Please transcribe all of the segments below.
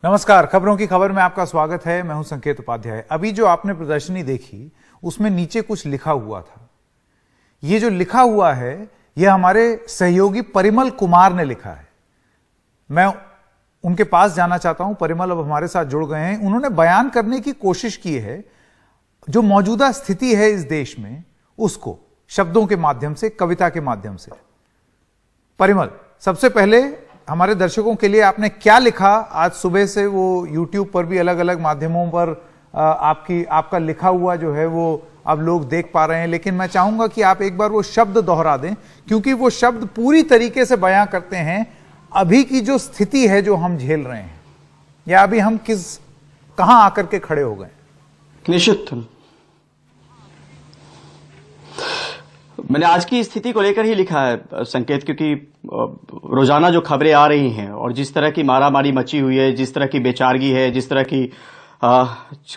नमस्कार, खबरों की खबर में आपका स्वागत है। मैं हूं संकेत उपाध्याय। अभी जो आपने प्रदर्शनी देखी उसमें नीचे कुछ लिखा हुआ था। ये जो लिखा हुआ है यह हमारे सहयोगी परिमल कुमार ने लिखा है। मैं उनके पास जाना चाहता हूं। परिमल अब हमारे साथ जुड़ गए हैं। उन्होंने बयान करने की कोशिश की है जो मौजूदा स्थिति है इस देश में, उसको शब्दों के माध्यम से, कविता के माध्यम से। परिमल, सबसे पहले हमारे दर्शकों के लिए आपने क्या लिखा? आज सुबह से वो YouTube पर भी अलग अलग माध्यमों पर आपका लिखा हुआ जो है वो अब लोग देख पा रहे हैं, लेकिन मैं चाहूंगा कि आप एक बार वो शब्द दोहरा दें, क्योंकि वो शब्द पूरी तरीके से बयां करते हैं अभी की जो स्थिति है जो हम झेल रहे हैं, या अभी हम कहां आकर के खड़े हो गए। निश्चित मैंने आज की स्थिति को लेकर ही लिखा है संकेत, क्योंकि रोजाना जो खबरें आ रही हैं और जिस तरह की मारामारी मची हुई है, जिस तरह की बेचारगी है, जिस तरह की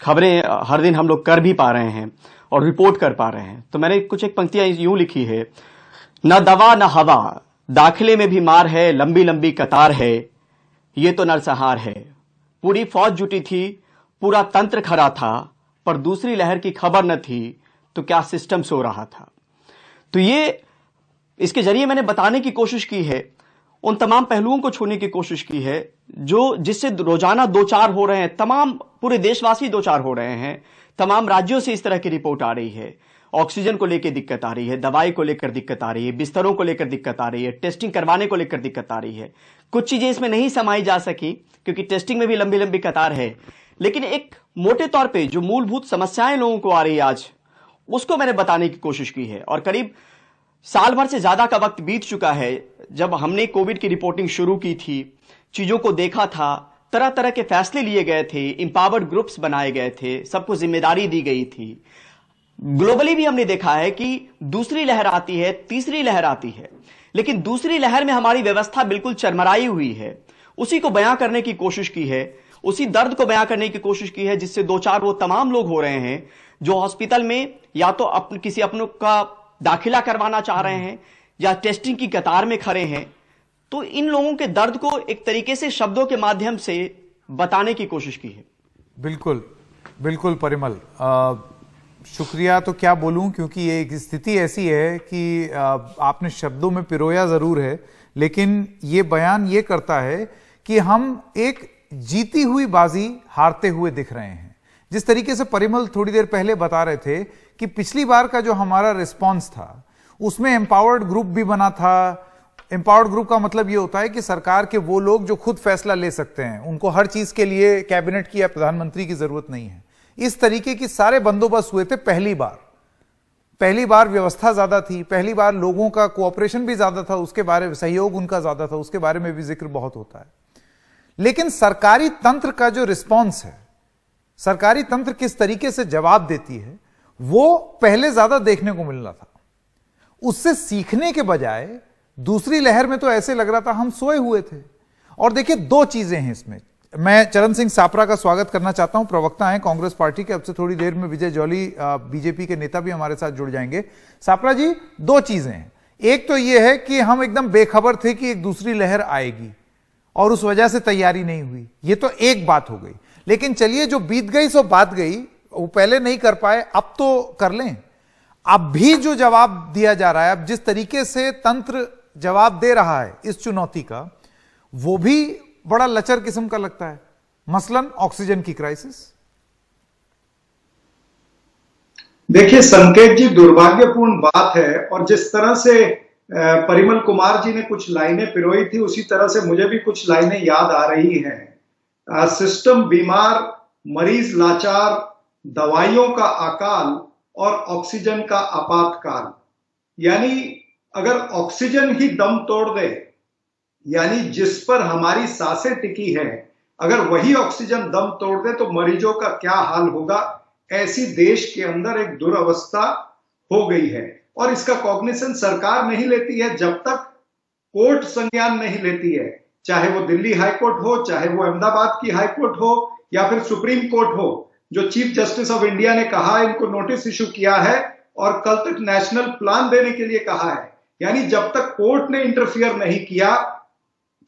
खबरें हर दिन हम लोग कर भी पा रहे हैं और रिपोर्ट कर पा रहे हैं, तो मैंने एक पंक्तियां यूं लिखी है। न दवा न हवा, दाखिले में भी मार है, लंबी लंबी कतार है, ये तो नरसंहार है। पूरी फौज जुटी थी, पूरा तंत्र खड़ा था, पर दूसरी लहर की खबर न थी, तो क्या सिस्टम सो रहा था। तो ये इसके जरिए मैंने बताने की कोशिश की है, उन तमाम पहलुओं को छूने की कोशिश की है जिससे रोजाना दो चार हो रहे हैं, तमाम पूरे देशवासी दो चार हो रहे हैं। तमाम राज्यों से इस तरह की रिपोर्ट आ रही है। ऑक्सीजन को लेकर दिक्कत आ रही है, दवाई को लेकर दिक्कत आ रही है, बिस्तरों को लेकर दिक्कत आ रही है, टेस्टिंग करवाने को लेकर दिक्कत आ रही है। कुछ चीजें इसमें नहीं समाई जा सकी क्योंकि टेस्टिंग में भी लंबी लंबी कतार है, लेकिन एक मोटे तौर पर जो मूलभूत समस्याएं लोगों को आ रही है आज, उसको मैंने बताने की कोशिश की है। और करीब साल भर से ज्यादा का वक्त बीत चुका है जब हमने कोविड की रिपोर्टिंग शुरू की थी, चीजों को देखा था, तरह तरह के फैसले लिए गए थे, इंपावर्ड ग्रुप्स बनाए गए थे, सबको जिम्मेदारी दी गई थी। ग्लोबली भी हमने देखा है कि दूसरी लहर आती है, तीसरी लहर आती है, लेकिन दूसरी लहर में हमारी व्यवस्था बिल्कुल चरमराई हुई है। उसी को बयां करने की कोशिश की है, उसी दर्द को बयां करने की कोशिश की है, जिससे दो चार वो तमाम लोग हो रहे हैं जो हॉस्पिटल में या तो किसी अपनों का दाखिला करवाना चाह रहे हैं या टेस्टिंग की कतार में खड़े हैं। तो इन लोगों के दर्द को एक तरीके से शब्दों के माध्यम से बताने की कोशिश की है। बिल्कुल बिल्कुल परिमल, शुक्रिया तो क्या बोलूं, क्योंकि ये एक स्थिति ऐसी है कि आपने शब्दों में पिरोया जरूर है, लेकिन ये बयान ये करता है कि हम एक जीती हुई बाजी हारते हुए दिख रहे हैं। जिस तरीके से परिमल थोड़ी देर पहले बता रहे थे कि पिछली बार का जो हमारा रिस्पांस था उसमें एम्पावर्ड ग्रुप भी बना था। एम्पावर्ड ग्रुप का मतलब ये होता है कि सरकार के वो लोग जो खुद फैसला ले सकते हैं, उनको हर चीज के लिए कैबिनेट की या प्रधानमंत्री की जरूरत नहीं है। इस तरीके की सारे बंदोबस्त हुए थे पहली बार व्यवस्था ज्यादा थी, पहली बार लोगों का कोऑपरेशन भी ज्यादा था, उसके बारे में सहयोग उनका ज्यादा था, उसके बारे में भी जिक्र बहुत होता है। लेकिन सरकारी तंत्र का जो रिस्पॉन्स है, सरकारी तंत्र किस तरीके से जवाब देती है, वो पहले ज्यादा देखने को मिल रहा था। उससे सीखने के बजाय दूसरी लहर में तो ऐसे लग रहा था हम सोए हुए थे। और देखिए, दो चीजें हैं इसमें। मैं चरण सिंह सापरा का स्वागत करना चाहता हूं, प्रवक्ता हैं कांग्रेस पार्टी के। अब से थोड़ी देर में विजय जौली बीजेपी के नेता भी हमारे साथ जुड़ जाएंगे। सापरा जी, दो चीजें हैं। एक तो यह है कि हम एकदम बेखबर थे कि एक दूसरी लहर आएगी और उस वजह से तैयारी नहीं हुई, ये तो एक बात हो गई। लेकिन चलिए, जो बीत गई सो बात गई, वो पहले नहीं कर पाए, अब तो कर लें। अब भी जो जवाब दिया जा रहा है, अब जिस तरीके से तंत्र जवाब दे रहा है इस चुनौती का, वो भी बड़ा लचर किस्म का लगता है। मसलन ऑक्सीजन की क्राइसिस। देखिए संकेत जी, दुर्भाग्यपूर्ण बात है, और जिस तरह से परिमल कुमार जी ने कुछ लाइनें पिरोई थी, उसी तरह से मुझे भी कुछ लाइनें याद आ रही हैं। सिस्टम बीमार, मरीज लाचार, दवाइयों का अकाल और ऑक्सीजन का आपातकाल। यानी अगर ऑक्सीजन ही दम तोड़ दे, यानी जिस पर हमारी सांसें टिकी हैं, अगर वही ऑक्सीजन दम तोड़ दे तो मरीजों का क्या हाल होगा। ऐसी देश के अंदर एक दुरवस्था हो गई है, और इसका कॉग्निशन सरकार नहीं लेती है जब तक कोर्ट संज्ञान नहीं लेती है। चाहे वो दिल्ली हाईकोर्ट हो, चाहे वो अहमदाबाद की हाईकोर्ट हो, या फिर सुप्रीम कोर्ट हो। जो चीफ जस्टिस ऑफ इंडिया ने कहा, इनको नोटिस इशू किया है और कल तक नेशनल प्लान देने के लिए कहा है। यानी जब तक कोर्ट ने इंटरफियर नहीं किया,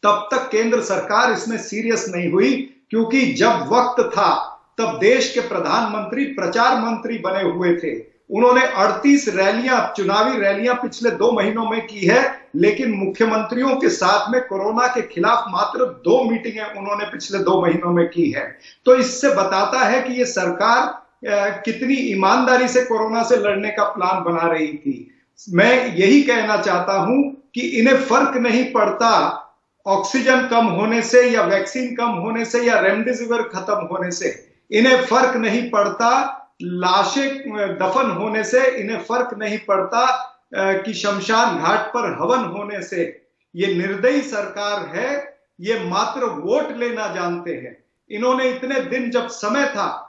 तब तक केंद्र सरकार इसमें सीरियस नहीं हुई। क्योंकि जब वक्त था तब देश के प्रधानमंत्री प्रचार मंत्री बने हुए थे। उन्होंने 38 रैलियां, चुनावी रैलियां पिछले 2 महीनों में की है, लेकिन मुख्यमंत्रियों के साथ में कोरोना के खिलाफ मात्र 2 मीटिंगें उन्होंने पिछले 2 महीनों में की है। तो इससे बताता है कि ये सरकार कितनी ईमानदारी से कोरोना से लड़ने का प्लान बना रही थी। मैं यही कहना चाहता हूं कि इन्हें फर्क नहीं पड़ता ऑक्सीजन कम होने से या वैक्सीन कम होने से या रेमडेसिविर खत्म होने से, इन्हें फर्क नहीं पड़ता लाशें दफन होने से, इन्हें फर्क नहीं पड़ता कि शमशान घाट पर हवन होने से। ये निर्दयी सरकार है, ये मात्र वोट लेना जानते हैं। इन्होंने इतने दिन जब समय था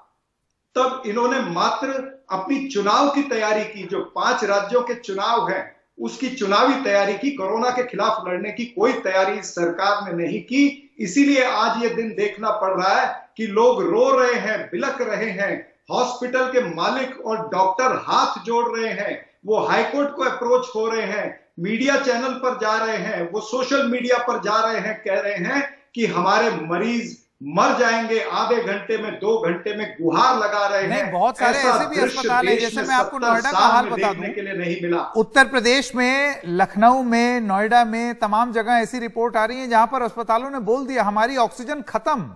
तब इन्होंने मात्र अपनी चुनाव की तैयारी की, जो 5 राज्यों के चुनाव हैं उसकी चुनावी तैयारी की, कोरोना के खिलाफ लड़ने की कोई तैयारी इस सरकार ने नहीं की। इसीलिए आज ये दिन देखना पड़ रहा है कि लोग रो रहे हैं, बिलख रहे हैं, हॉस्पिटल के मालिक और डॉक्टर हाथ जोड़ रहे हैं, वो हाईकोर्ट को अप्रोच हो रहे हैं, मीडिया चैनल पर जा रहे हैं, वो सोशल मीडिया पर जा रहे हैं, कह रहे हैं कि हमारे मरीज मर जाएंगे आधे घंटे में, 2 घंटे में, गुहार लगा रहे हैं। बहुत सारे ऐसे भी अस्पताल हैं, जैसे मैं आपको नोएडा का हाल बता दूं, के लिए नहीं मिला। उत्तर प्रदेश में, लखनऊ में, नोएडा में, तमाम जगह ऐसी रिपोर्ट आ रही है जहां पर अस्पतालों ने बोल दिया हमारी ऑक्सीजन खत्म,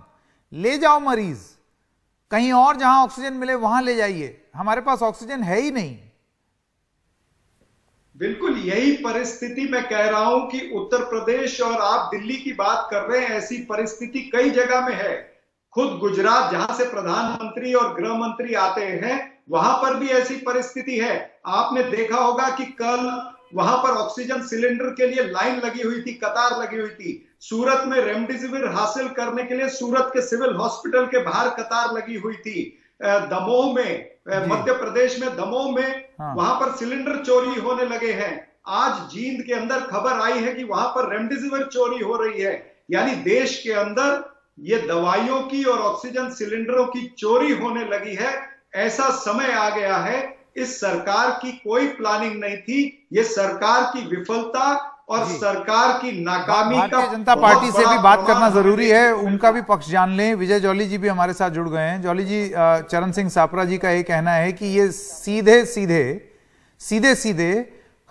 ले जाओ मरीज, कहीं और जहां ऑक्सीजन मिले वहां ले जाइए, हमारे पास ऑक्सीजन है ही नहीं। बिल्कुल यही परिस्थिति मैं कह रहा हूं कि उत्तर प्रदेश और आप दिल्ली की बात कर रहे हैं, ऐसी परिस्थिति कई जगह में है। खुद गुजरात, जहां से प्रधानमंत्री और गृह मंत्री आते हैं, वहां पर भी ऐसी परिस्थिति है। आपने देखा होगा कि कल वहां पर ऑक्सीजन सिलेंडर के लिए लाइन लगी हुई थी, कतार लगी हुई थी। सूरत में रेमडेसिविर हासिल करने के लिए सूरत के सिविल हॉस्पिटल के बाहर कतार लगी हुई थी। दमोह में, मध्य प्रदेश में दमोह में, वहां पर सिलेंडर चोरी होने लगे हैं। आज जींद के अंदर खबर आई है कि वहां पर रेमडेसिविर चोरी हो रही है। यानी देश के अंदर ये दवाइयों की और ऑक्सीजन सिलेंडरों की चोरी होने लगी है। ऐसा समय आ गया है, इस सरकार की कोई प्लानिंग नहीं थी। ये सरकार की विफलता और सरकार की नाकामी का, भारतीय जनता पार्टी से भी बात करना जरूरी है, उनका भी पक्ष जान लें। विजय जॉली जी भी हमारे साथ जुड़ गए हैं। जॉली जी, चरण सिंह सापरा जी का ये कहना है कि ये सीधे सीधे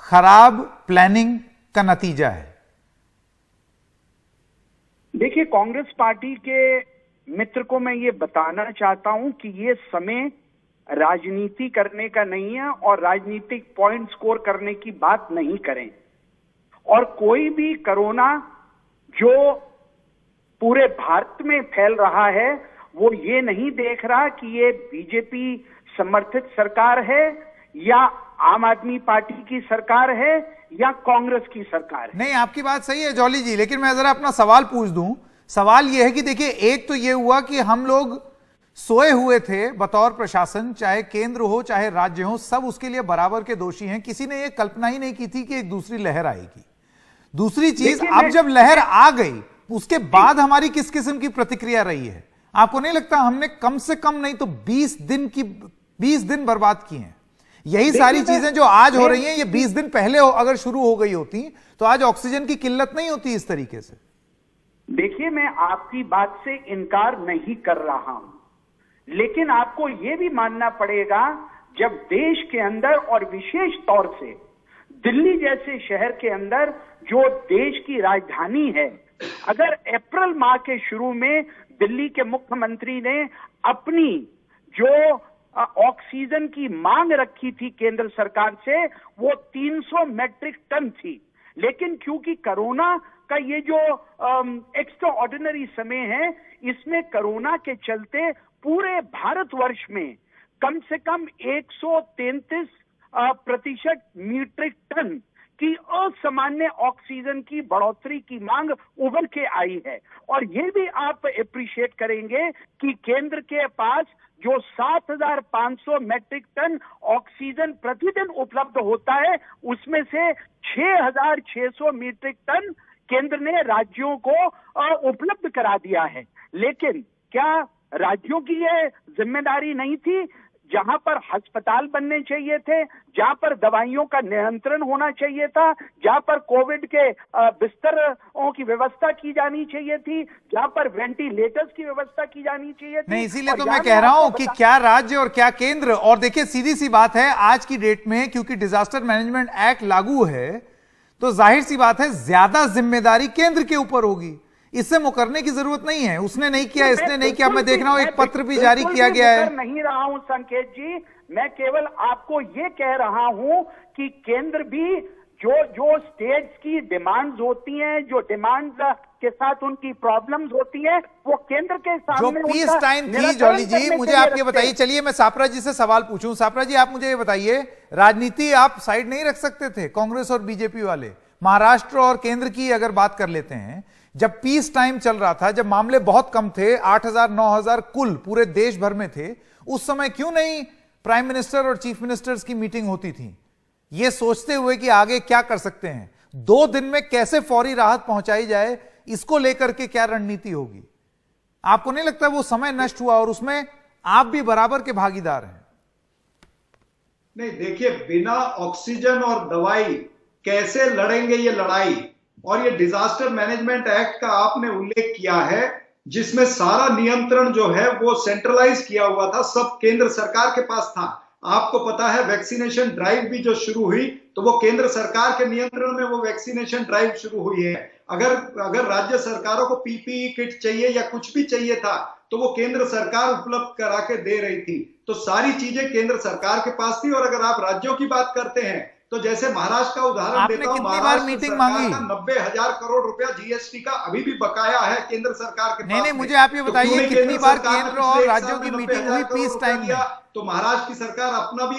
खराब प्लानिंग का नतीजा है। देखिए, कांग्रेस पार्टी के मित्र को मैं ये बताना चाहता हूं कि ये समय राजनीति करने का नहीं है और राजनीतिक पॉइंट स्कोर करने की बात नहीं करें। और कोई भी कोरोना जो पूरे भारत में फैल रहा है, वो ये नहीं देख रहा कि ये बीजेपी समर्थित सरकार है या आम आदमी पार्टी की सरकार है या कांग्रेस की सरकार है। नहीं, आपकी बात सही है जॉली जी, लेकिन मैं जरा अपना सवाल पूछ दूं। सवाल यह है कि देखिए, एक तो यह हुआ कि हम लोग सोए हुए थे बतौर प्रशासन, चाहे केंद्र हो चाहे राज्य हो, सब उसके लिए बराबर के दोषी हैं। किसी ने यह कल्पना ही नहीं की थी कि एक दूसरी लहर आएगी। दूसरी चीज, अब जब लहर आ गई उसके बाद हमारी किस किस्म की प्रतिक्रिया रही है? आपको नहीं लगता हमने कम से कम नहीं तो 20 दिन बर्बाद किए हैं? यही सारी चीजें जो आज हो रही हैं, ये 20 दिन पहले अगर शुरू हो गई होती तो आज ऑक्सीजन की किल्लत नहीं होती इस तरीके से। देखिए, मैं आपकी बात से इनकार नहीं कर रहा हूं, लेकिन आपको यह भी मानना पड़ेगा, जब देश के अंदर और विशेष तौर से दिल्ली जैसे शहर के अंदर जो देश की राजधानी है, अगर अप्रैल माह के शुरू में दिल्ली के मुख्यमंत्री ने अपनी जो ऑक्सीजन की मांग रखी थी केंद्र सरकार से, वो 300 मैट्रिक टन थी। लेकिन क्योंकि कोरोना का ये जो एक्स्ट्रा ऑर्डिनरी समय है, इसमें कोरोना के चलते पूरे भारतवर्ष में कम से कम 133% मीट्रिक टन की असामान्य ऑक्सीजन की बढ़ोतरी की मांग उभर के आई है। और ये भी आप अप्रिशिएट करेंगे कि केंद्र के पास जो 7,500 मैट्रिक टन ऑक्सीजन प्रतिदिन उपलब्ध होता है, उसमें से 6,600 मीट्रिक टन केंद्र ने राज्यों को उपलब्ध करा दिया है। लेकिन क्या राज्यों की यह जिम्मेदारी नहीं थी जहां पर अस्पताल बनने चाहिए थे, जहां पर दवाइयों का नियंत्रण होना चाहिए था, जहां पर कोविड के बिस्तरों की व्यवस्था की जानी चाहिए थी, जहां पर वेंटिलेटर्स की व्यवस्था की जानी चाहिए थी। नहीं, इसीलिए तो मैं कह रहा हूं कि क्या राज्य और क्या केंद्र। और देखिए, सीधी सी बात है, आज की डेट में क्योंकि डिजास्टर मैनेजमेंट एक्ट लागू है, तो जाहिर सी बात है ज्यादा जिम्मेदारी केंद्र के ऊपर होगी। इससे मुकरने की जरूरत नहीं है। उसने नहीं किया, इसने नहीं किया। मैं देख रहा हूं एक पत्र भी जारी किया गया है। नहीं रहा हूं संकेत जी, मैं केवल आपको ये कह रहा हूं कि केंद्र भी जो स्टेट्स की डिमांड्स होती हैं, जो डिमांड्स के साथ उनकी प्रॉब्लम्स होती हैं, वो केंद्र के सामने जो पीस टाइम थी, जॉली जी मुझे आप ये बताइए। चलिए मैं सापरा जी से सवाल पूछूं। सापरा जी, आप मुझे ये बताइए, राजनीति आप साइड नहीं रख सकते थे, कांग्रेस और बीजेपी वाले? महाराष्ट्र और केंद्र की अगर बात कर लेते हैं, जब पीस टाइम चल रहा था, जब मामले बहुत कम थे, 8,000 9,000 कुल पूरे देश भर में थे, उस समय क्यों नहीं प्राइम मिनिस्टर और चीफ मिनिस्टर्स की मीटिंग होती थी, ये सोचते हुए कि आगे क्या कर सकते हैं, 2 दिन में कैसे फौरी राहत पहुंचाई जाए, इसको लेकर के क्या रणनीति होगी? आपको नहीं लगता वो समय नष्ट हुआ और उसमें आप भी बराबर के भागीदार हैं? नहीं, देखिए, बिना ऑक्सीजन और दवाई कैसे लड़ेंगे ये लड़ाई? और ये डिजास्टर मैनेजमेंट एक्ट का आपने उल्लेख किया है, जिसमें सारा नियंत्रण जो है वो सेंट्रलाइज किया हुआ था, सब केंद्र सरकार के पास था। आपको पता है वैक्सीनेशन ड्राइव भी जो शुरू हुई, तो वो केंद्र सरकार के नियंत्रण में वो वैक्सीनेशन ड्राइव शुरू हुई है। अगर राज्य सरकारों को पीपीई किट चाहिए या कुछ भी चाहिए था, तो वो केंद्र सरकार उपलब्ध करा के दे रही थी। तो सारी चीजें केंद्र सरकार के पास थी। और अगर आप राज्यों की बात करते हैं, तो जैसे महाराष्ट्र का उदाहरण देता हूं, महाराष्ट्र सरकार का 90,000 करोड़ रुपया जीएसटी का अभी भी बकाया है केंद्र सरकार के पास। नहीं, मुझे आप ये बताइए, कितनी बार केंद्र और राज्यों की मीटिंग हुई पीस टाइम में? तो महाराष्ट्र की सरकार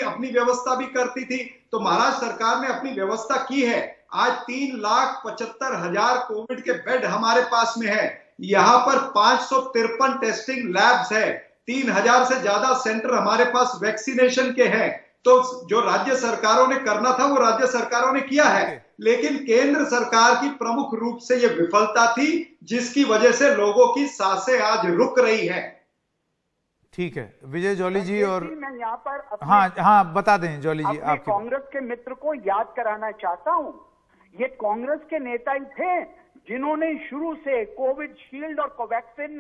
अपनी व्यवस्था भी करती थी, तो महाराष्ट्र सरकार ने अपनी व्यवस्था की है। आज 3,75,000 कोविड के बेड हमारे पास में है। यहाँ पर 553 टेस्टिंग लैब्स है, 3,000 से ज्यादा सेंटर हमारे पास वैक्सीनेशन के हैं। तो जो राज्य सरकारों ने करना था वो राज्य सरकारों ने किया है, लेकिन केंद्र सरकार की प्रमुख रूप से ये विफलता थी, जिसकी वजह से लोगों की सांसें आज रुक रही है। ठीक है, विजय जॉली जी। और मैं यहाँ पर हाँ बता दें जॉली जी, आप कांग्रेस के मित्र को याद कराना चाहता हूँ, ये कांग्रेस के नेता ही थे जिन्होंने शुरू से कोविड शील्ड और कोवैक्सिन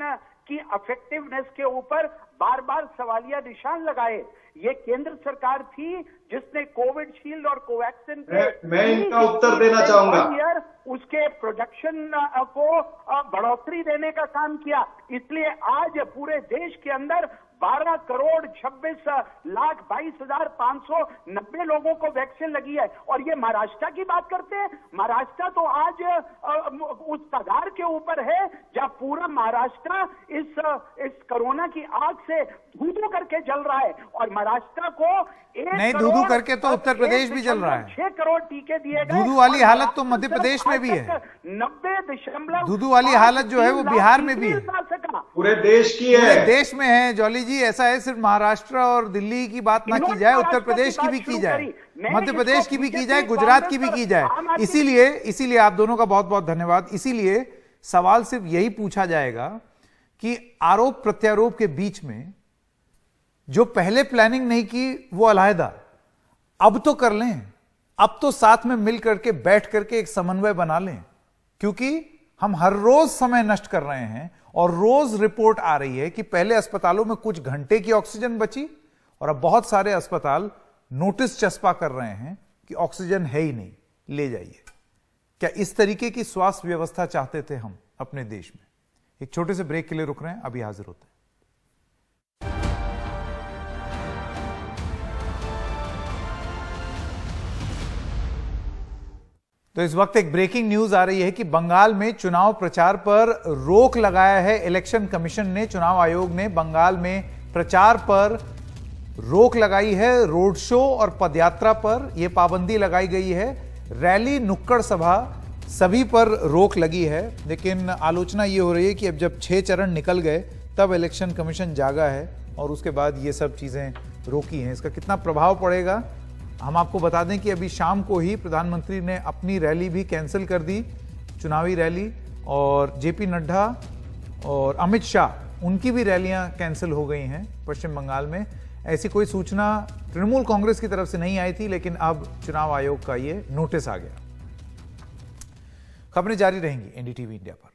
की इफेक्टिवनेस के ऊपर बार बार सवालिया निशान लगाए। ये केंद्र सरकार थी जिसने कोविड शील्ड और कोवैक्सिन मैं इनका उत्तर देना चाहूंगा, उसके प्रोडक्शन को बढ़ोतरी देने का काम किया। इसलिए आज पूरे देश के अंदर 12,26,22,590 लोगों को वैक्सीन लगी है। और ये महाराष्ट्र की बात करते हैं, महाराष्ट्र तो आज उस कगार के ऊपर है जहां पूरा महाराष्ट्र इस कोरोना की आग से धू-धू करके जल रहा है। और महाराष्ट्र को नहीं धू-धू करके तो उत्तर प्रदेश भी जल रहा है। 6 करोड़ टीके दिए गए। धू-धू वाली हालत तो मध्य प्रदेश में भी है। 90.5 धू-धू वाली हालत जो है वो बिहार में भी है, पूरे देश की है, पूरे देश में है। जॉली जी, ऐसा है, सिर्फ महाराष्ट्र और दिल्ली की बात ना की जाए, उत्तर प्रदेश की भी की जाए, मध्य प्रदेश की भी की जाए, गुजरात की भी की जाए। इसीलिए आप दोनों का बहुत बहुत धन्यवाद। इसीलिए सवाल सिर्फ यही पूछा जाएगा कि आरोप प्रत्यारोप के बीच में जो पहले प्लानिंग नहीं की वो अलहदा, अब तो कर लें, अब तो साथ में मिल करके बैठ करके एक समन्वय बना लें, क्योंकि हम हर रोज समय नष्ट कर रहे हैं। और रोज रिपोर्ट आ रही है कि पहले अस्पतालों में कुछ घंटे की ऑक्सीजन बची और अब बहुत सारे अस्पताल नोटिस चस्पा कर रहे हैं कि ऑक्सीजन है ही नहीं, ले जाइए। क्या इस तरीके की स्वास्थ्य व्यवस्था चाहते थे हम अपने देश में? एक छोटे से ब्रेक के लिए रुक रहे हैं, अभी हाजिर होते हैं। तो इस वक्त एक ब्रेकिंग न्यूज आ रही है कि बंगाल में चुनाव प्रचार पर रोक लगाया है इलेक्शन कमीशन ने। चुनाव आयोग ने बंगाल में प्रचार पर रोक लगाई है। रोड शो और पदयात्रा पर यह पाबंदी लगाई गई है। रैली, नुक्कड़ सभा सभी पर रोक लगी है। लेकिन आलोचना यह हो रही है कि अब जब 6 चरण निकल गए तब इलेक्शन कमीशन जागा है और उसके बाद ये सब चीजें रोकी हैं। इसका कितना प्रभाव पड़ेगा हम आपको बता दें कि अभी शाम को ही प्रधानमंत्री ने अपनी रैली भी कैंसिल कर दी, चुनावी रैली, और जेपी नड्डा और अमित शाह उनकी भी रैलियां कैंसिल हो गई हैं पश्चिम बंगाल में। ऐसी कोई सूचना तृणमूल कांग्रेस की तरफ से नहीं आई थी, लेकिन अब चुनाव आयोग का ये नोटिस आ गया। खबरें जारी रहेंगी एनडीटीवी इंडिया पर।